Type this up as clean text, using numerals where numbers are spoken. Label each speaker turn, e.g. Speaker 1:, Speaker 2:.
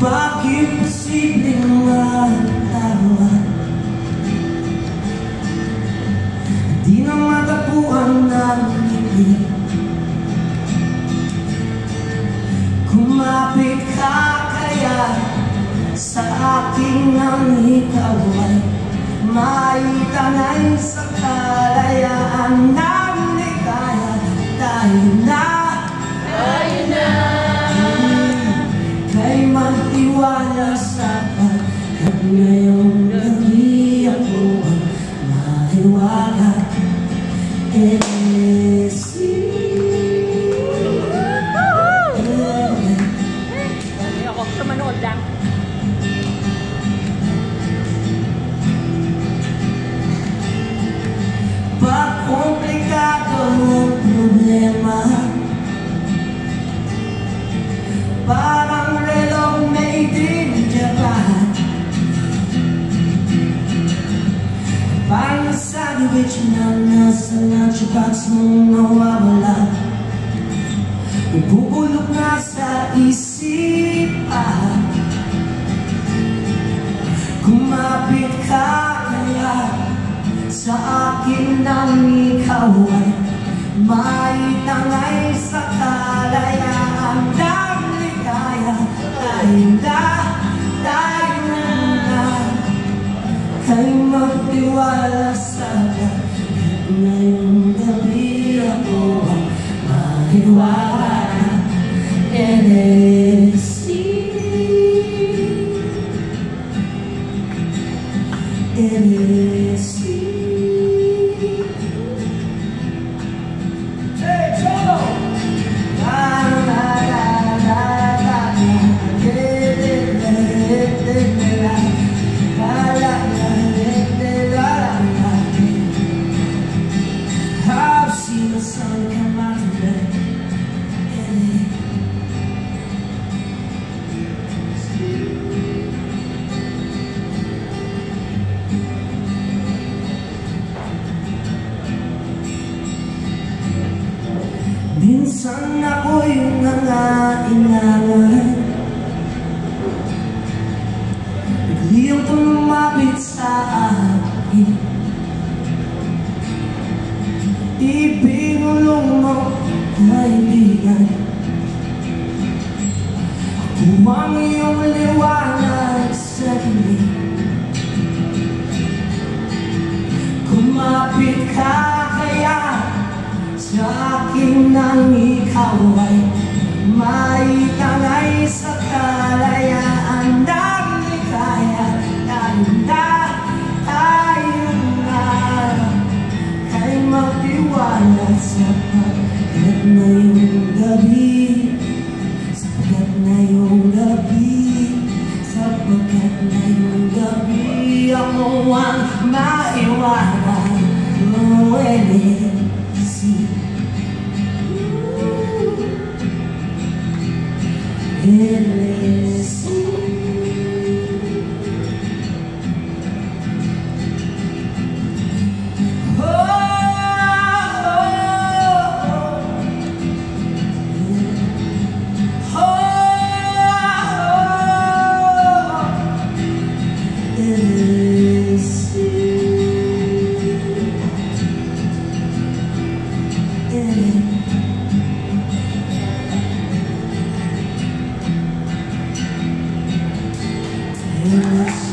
Speaker 1: Bakit posibleng magtawa? Di na matapuan ng ibig. Kumapit ka kaya sa aking nang ikaw ay maitangay sa kalayaan ng ligaya. Tayo na kay magtiwala sapat at ngayong gabi ako ang mahiwala.
Speaker 2: Ako sa manood lang.
Speaker 1: Pag komplikado ang problema, parang relong made in Japan. Parang sandwich na nasa lunchbox mong nawawala. Ibubulok na sa isipan. Kumapit ka kaya sa akin nang ikaw ay maitangay sa kalayaan ng ligaya. Tayo na kay magtiwala sapat at ngayong gabi ako ang mahiwala. I've seen the sun come out today. Minsan ako'y nangailangan, biglang tumapit sa akin. Ibinulong mo, kaibigan, ako ang iyong liwanag sa dilim. Kumapit ka kaya sa akin nang ikaw ay maitangay sa kalayaan ng ligaya. Tayo na kay magtiwala sapat at ngayong gabi, sapagkat ngayong gabi ako ang maiwala. Yes.